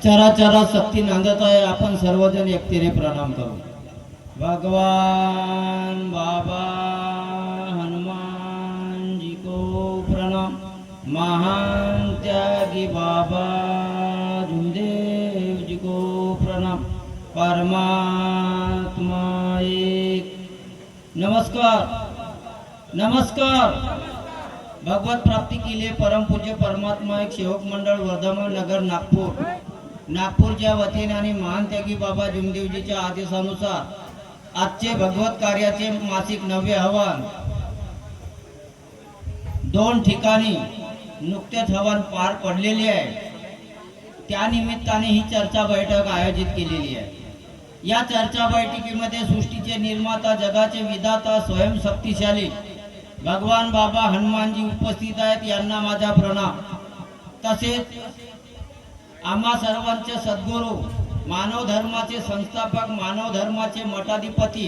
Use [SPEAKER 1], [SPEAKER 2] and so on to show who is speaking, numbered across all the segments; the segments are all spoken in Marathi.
[SPEAKER 1] चराचरा शक्ती नांदत आहे। आपण सर्वजण एकतेने प्रणाम करू। भगवान बाबा हनुमान जी को प्रणाम। महान त्यागी बाबा जुमदेव जी को प्रणाम। परमात्मा एक। नमस्कार नमस्कार। भगवत प्राप्ति के लिए परम पूज्य परमात्मा एक सेवक मंडळ वर्धमान नगर नागपूरच्या वतीने आणि महान त्यागी बाबा जुमदेवजीच्या आदेशानुसार आजचे भगवत कार्याचे मासिक नवे हवन 2 ठिकाणी नुकतेच हवन पार पडलेले आहे। त्या निमित्ताने ही चर्चा बैठक आयोजित केलेली आहे। या चर्चा बैठकीमध्ये सृष्टीचे निर्माता जगाचे विधाता स्वयं शक्तिशाली भगवान बाबा हनुमानजी उपस्थित आहेत। यांना माझा प्रणाम। तसेच आम्हा सर्वांचे सद्गुरू, मानव धर्माचे संस्थापक, मानव धर्माचे मठाधिपती,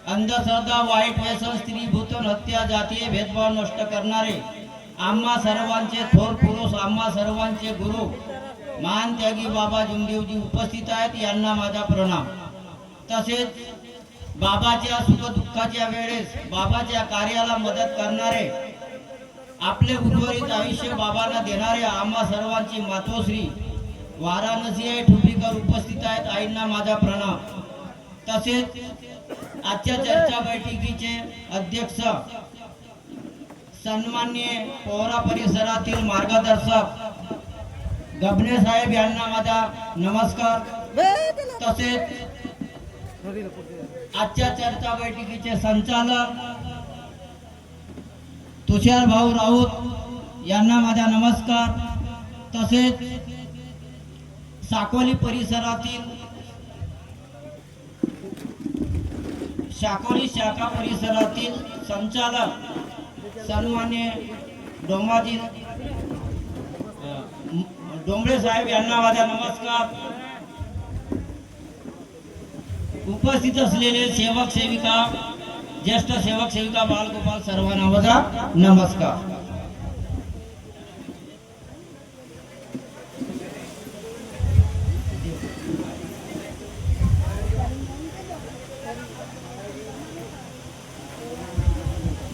[SPEAKER 1] अंधश्रद्धा, वाईट व्यसन, स्त्री भूतन हत्या, जातीय भेदभाव नष्ट करणारे आम्हा सर्वांचे थोर पुरुष, आम्हा सर्वांचे गुरु महान त्यागी बाबा जुमदेवजी उपस्थित आहेत। यांना माझा प्रणाम। तसेच बाबाच्या सुख दुःखाच्या वेळेस बाबाच्या कार्याला मदत करणारे, आपले उर्वरित आयुष्य बाबांना देणारे आम्हा सर्वांची मातोश्री वाराणसी आहे ठुपीकर उपस्थित आहेत। आईंना माझा प्रणाम। तसेच आजच्या चर्चा बैठकीचे अध्यक्ष सन्माननीय पौरा परिसरातील मार्गदर्शक गबने साहेब यांना माझा नमस्कार। तसेच आजच्या चर्चा बैठकीचे संचालक तुषार भाऊ राऊत यांना माझा नमस्कार। तसेच साकोली परिसरातील साकोली शाखा परिसरातील संचालक सन्मान्य डोंबळे साहेब यांना माझा नमस्कार। उपस्थित असलेले सेवक सेविका, ज्येष्ठ सेवक सेविका, बालगोपाल सर्वांना माझा नमस्कार।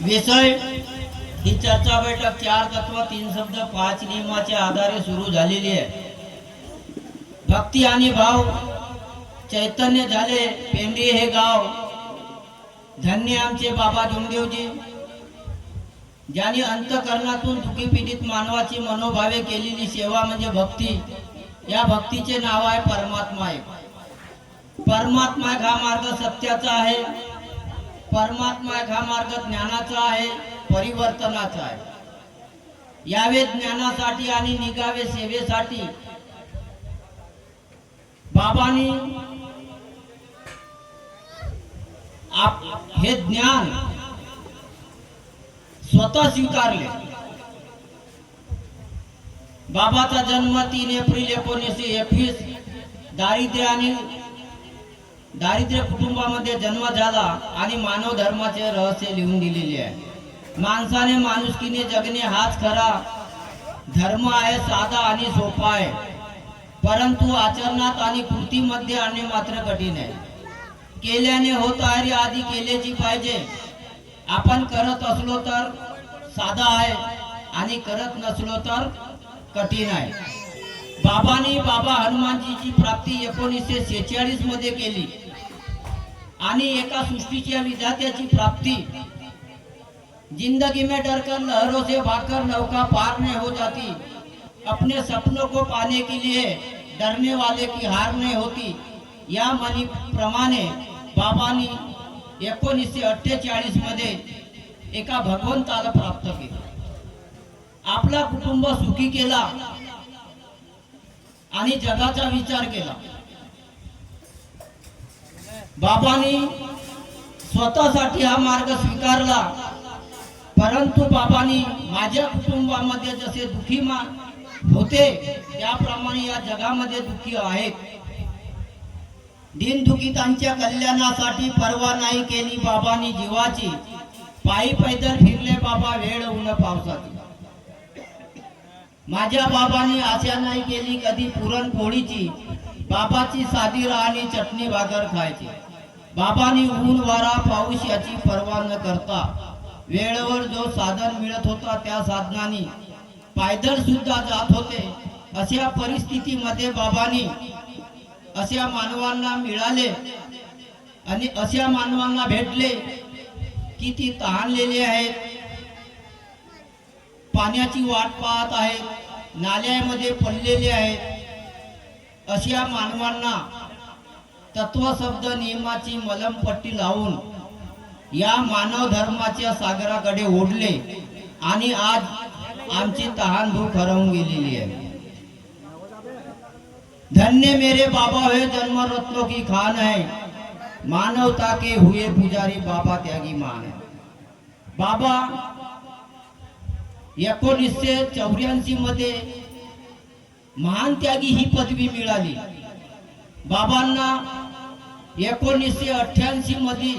[SPEAKER 1] विषय ही चर्चा बैठक 4 तत्व 3 शब्द 5 नियमाच्या आधारे सुरू झालेली आहे। भक्ती आणि भाव चैतन्य झाले पेंढरी हे गाव, धन्य आमचे बाबा जुमदेवजी, ज्यांनी अंतःकरणातून दुःखी पीडित मानवाची मनोभावे केलेली सेवा म्हणजे भक्ती। या भक्तीचे नाव आहे परमात्मा एक। परमात्मा एक हा मार्ग सत्याचा आहे। परमात्मा एक हा मार्ग ज्ञानाचा आहे, परिवर्तनाचा आहे। यावे ज्ञानासाठी आणि निघावे सेवेसाठी बाबांनी हे ज्ञान स्वतः स्वीकारले। बाबाचा जन्म 3 एप्रिल 1921 दारिद्र्य कुटुंबामध्ये जन्म झाला आणि मानव धर्माचे रहस्य लिहून दिलेले आहे। माणसाने माणुसकीने जगणे हाच खरा धर्म आहे। साधा आणि सोपा आहे, परंतु आचरणात आणि कृतीमध्ये आणणे मात्र कठीण आहे। केल्याने होत आहे, आधी केल्याची पाहिजे। आपण करत असलो तर साधा आहे आणि करत नसलो तर कठीण आहे। बाबा हनुमानजीची प्राप्ती 1946 मध्ये केली आणि एका सृष्टीच्या विधात्याची प्राप्ती। जिंदगी में डर कर लहरों से भागकर नौका पार नहीं हो जाती, अपने सपनों को पाने के लिए डरने वाले की हार नहीं होती। या म्हणी प्रमाणे बाबांनी 1948 मध्ये एका भगवंताला प्राप्त केले, आपला कुटुंब सुखी केला आणि जगाचा विचार केला। बाबांनी स्वतःसाठी हा मार्ग स्वीकारला, परंतु बाबांनी माझ्या कुटुंबामध्ये जसे दुःखी होते त्याप्रमाणे या जगामध्ये दुःखी आहेत। दीनदुखितांच्या कल्याणासाठी पर्वा नाही केली बाबांनी जीवाची, पायी पैदल फिरले बाबा वेळ ऊन पावसाची। माझ्या बाबांनी आशा नाही केली कधी पुरणपोळीची, बाबाची साधी राहणी चटणी भाकर खायची. बाबांनी ऊन वारा पाऊस याची पर्वा न करता वेळेवर जो साधन मिळत होता त्या साधनाने पायदळ सुद्धा जात होते. अशा परिस्थितीमध्ये बाबांनी अशा मानवांना मिळाले आणि अशा मानवांना भेटले की ती तहानलेली आहेत, पाण्याची वाट पाहत आहेत, नाल्यामध्ये पडलेले आहेत. अशा मानवांना तत्वशब्द नियमाची मलमपट्टी लावून या मानव धर्माच्या सागराकडे ओढले आणि आज आमची तहान भूक हरवून गेलेली आहे. धन्य मेरे बाबा हुए जन्म रत्नों की खान है, मानवता के हुए पुजारी बाबा त्यागी मान है. बाबा 1984 मध्ये महान त्यागी ही पदवी मिळाली. बाबांना 1988 मध्ये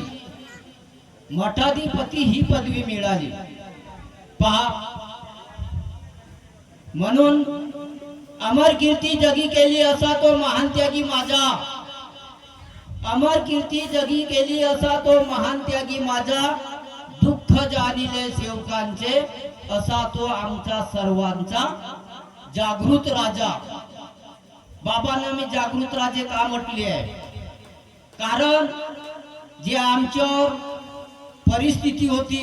[SPEAKER 1] मठाधिपती ही पदवी मिळाली. पहा, म्हणून अमर कीर्ती जगी केली असा तो महान त्यागी माझा, अमर कीर्ती जगी केली असा तो महान त्यागी माझा, दुःख जाणिले सेवकांचे असा तो आमचा सर्वांचा जागृत राजा. बाबांना मी जागृत राजे का म्हटले आहे? कारण जे आमच्यावर परिस्थिती होती,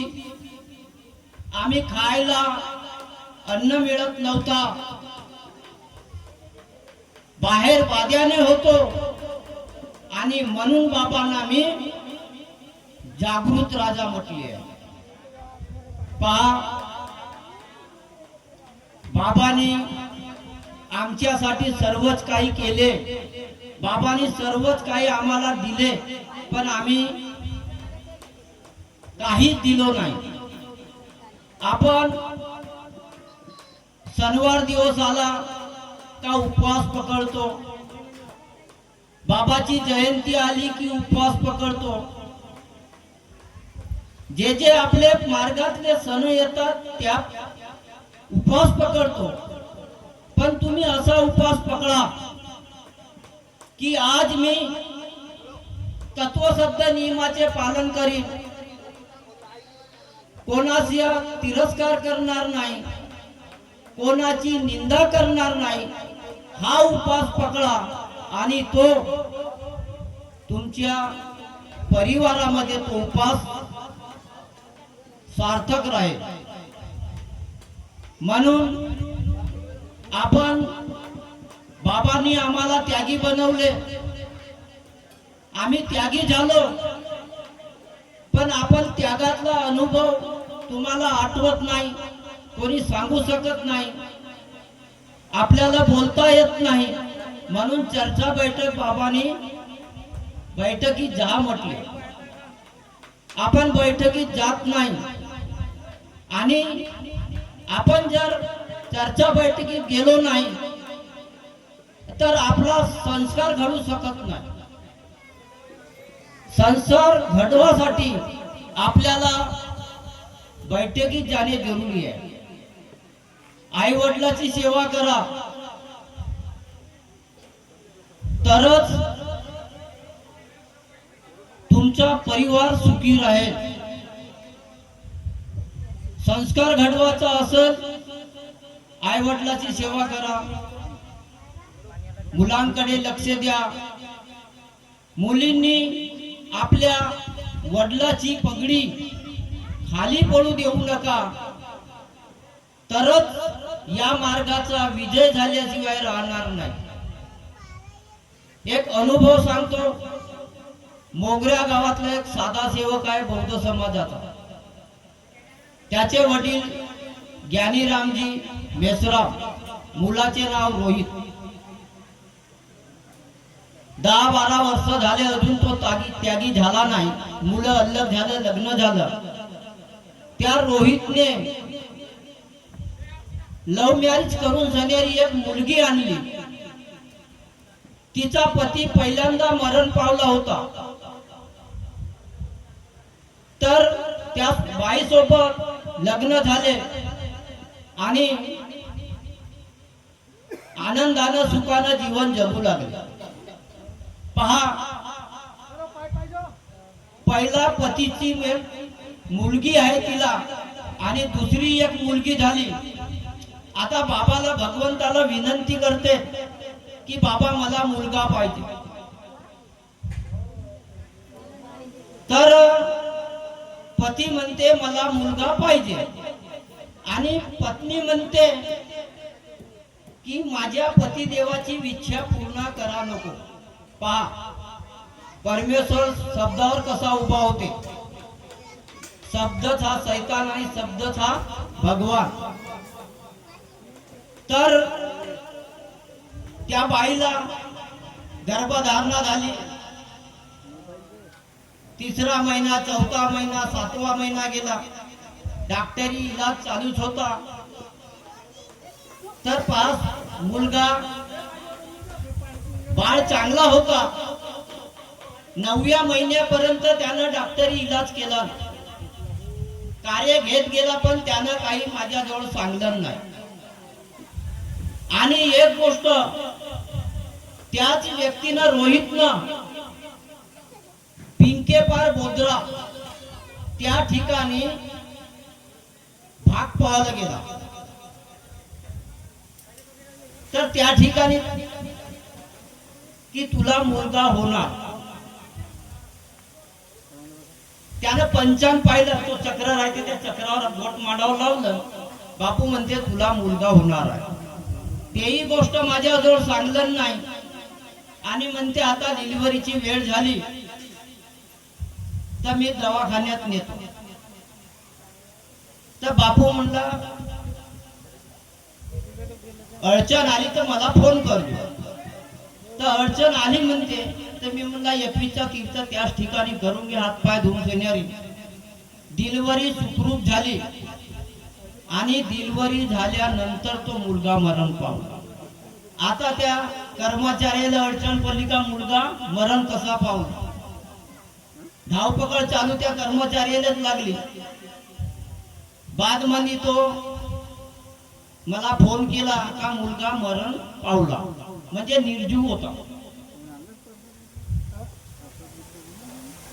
[SPEAKER 1] आम्ही खायला अन्न मिळत नव्हता, बाहेर वाद्याने होतो, आणि म्हणून बाबांना मी जागृत राजा म्हटले आहे. पहा, बाबांनी आमच्यासाठी सर्वच काही केले, बाबांनी सर्वच काही आम्हाला दिले, पण आम्ही काहीच दिलो नाही. आपण शनिवार दिवस आला का उपवास पकडतो, बाबाची जयंती आली की उपवास पकडतो. जे जे आपले मार्गातले सण येतात त्या उपवास पकडतो. पण तुम्ही असा उपवास पकडा की आज मी तत्वशब्द नियमाचे पालन करीन, कोणाशी तिरस्कार करणार नाही, कोणाची निंदा करणार नाही, हा उपवास पकडा आणि तो तुमच्या परिवारामध्ये तो उपवास सार्थक राहील. म्हणून आपण, बाबांनी आम्हाला त्यागी बनवले, आम्ही त्यागी झालो, पण आपण त्यागातला अनुभव तुम्हाला आठवत नाही, कोणी सांगू शकत नाही, आपल्याला बोलता येत नाही. म्हणून चर्चा बैठक बाबांनी बैठकीत जा म्हटले. आपण बैठकीत जात नाही, आणि आपण जर चर्चा बैठकीत गेलो नाही तर आपला संस्कार घडू शकत नाही. संस्कार घडवासाठी आपल्याला बैठकीत जाणे जरुरी आहे. आई वडिलांची सेवा करा, तरच तुमचा परिवार सुखी राहील. संस्कार घडवायचा असेल, आई वडिलांची सेवा करा, मुलांकडे लक्ष द्या. मुलींनी आपल्या वडिलांची पगडी खाली पडू देऊ नका, तरच या मार्गाचा विजय झाल्याशिवाय राहणार नाही. एक अनुभव सांगतो. मोगऱ्या गावातला एक साधा सेवक आहे बौद्ध समाजाचा. त्याचे वडील ज्ञानीरामजी मेसराम, मुलाचे नाव रोहित. 10-12 वर्ष झाले अजून तो त्यागी झाला नाही. मुलं अलग झालं, लग्न झालं. त्या रोहितने लव्ह मॅरेज करून सनेरी एक मुलगी आणली. तिचा पती पहिल्यांदा मरण पावला होता, तर त्या बाईसोबत लग्न झाले आणि आनंदानं सुखानं जीवन जगू लागले. पहा, पहिला पतीची मुलगी आहे तिला आणि दुसरी एक मुलगी झाली. आता बाबाला भगवंताला विनंती करते की बाबा मला मुलगा पाहिजे. तर पती म्हणते मला मुलगा पाहिजे आणि पत्नी म्हणते की माझ्या पतिदेवाची इच्छा पूर्ण करा नको. पहा, परमेश्वर शब्दावर कसा उभा होते. शब्दच हा शैतान आणि शब्दच हा भगवान. तर त्या बाईला गर्भधारणा झाली. 3रा महिना, 4था महिना, 7वा महिना गेला. डॉक्टरी इलाज चालूच होता. तर पास मुलगा बाळ चांगला होता. 9व्या महिन्यापर्यंत त्यानं डॉक्टरी इलाज केला, कार्य घेत गेला, पण त्यानं काही माझ्याजवळ सांगलं नाही. आणि एक गोष्ट त्याच व्यक्तीनं, रोहितनं पिंकेपार बोद्रा त्या ठिकाणी भाग पाहायला गेला. तर त्या ठिकाणी की तुला मुलगा होणार. त्यानं पंचांग पाहिलं, तो चक्र राहते, त्या चक्रावर बोट मांडावं लावलं. बापू म्हणते तुला मुलगा होणार आहे. तेही गोष्ट माझ्याजवळ सांगलं नाही आणि म्हणते आता डिलिव्हरीची वेळ झाली तर मी दवाखान्यात नेतो. तर बापू म्हणला अडचण आली तर मला फोन कर. तर अडचण आली म्हणते. तर मी म्हणला 21चा तीर्थ त्याच ठिकाणी करून घे, हातपाय धुवून येणारी. डिलिव्हरी सुखरूप झाली आणि डिलिव्हरी झाल्यानंतर तो मुलगा मरण पावला. आता त्या कर्मचाऱ्याला अडचण पडली का मुलगा मरण कसा पावला. धावपकड चालू त्या कर्मचाऱ्यालाच लागली. बाद मध्ये तो मला फोन केला का मुलगा मरण पावला, म्हणजे निर्जीव होता.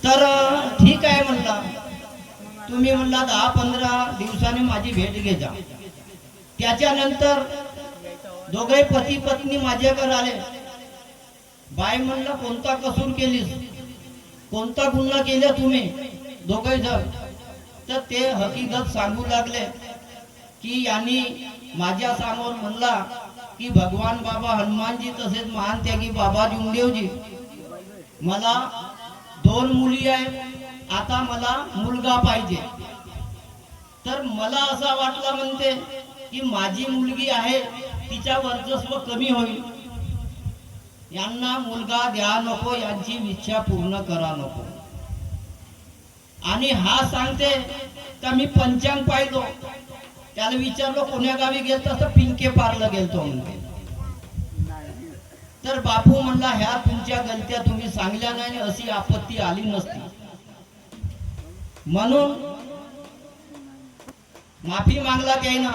[SPEAKER 1] तर ठीक आहे म्हणला, तुम्ही म्हणला 10-15 दिवसांनी माझी भेट घे जा. त्याच्यानंतर दोघे पती पत्नी माझ्याकडे आले. बाई म्हणला कोणता कसूर केलीस, कोणता गुन्हा केला तुम्ही दोघे जण. तर ते हकीकत सांगू लागले की यांनी माझ्या समोर म्हणला की भगवान बाबा हनुमानजी तसेच महान त्यागी बाबा जुमदेवजी, मला 2 मुली आहेत, आता मला मुलगा पाहिजे. तर मला असा वाटला म्हणते की माझी मुलगी आहे तिच्या वर्चस्व कमी होईल, यांना मुलगा द्या नको, यांची इच्छा पूर्ण करा नको. आणि हा सांगते का मी पंचांग पाहिलो. त्याला विचारलो कोण्या गावी गेलतो, तर पिंके पारला गेलतो म्हणते. तर बापू म्हणला ह्या तुमच्या गलत्या तुम्ही सांगल्या नाही, अशी आपत्ती आली नसती. म्हणून माफी मागला त्यानं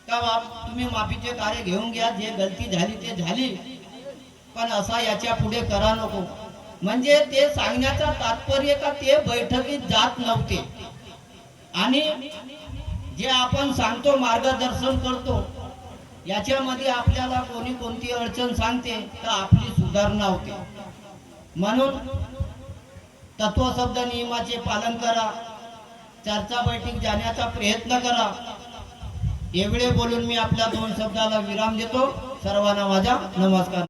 [SPEAKER 1] का बाप तुम्ही माफीचे कार्य घेऊन घ्या, जे गलती झाली ते झाली, पण असा याच्या पुढे करा नको. म्हणजे ते सांगण्याचा तात्पर्य का ते बैठकीत जात नव्हते. आणि जे आपण सांगतो, मार्गदर्शन करतो, याच्यामध्ये आपल्याला कोणी कोणती अडचण सांगते तर आपली सुधारणा होते. म्हणून तत्वशब्द नियमाचे पालन करा, चर्चा बैठक जाण्याचा प्रयत्न करा. एवढे बोलून मी आपल्या 2 शब्दाला विराम देतो. सर्वांना माझा नमस्कार.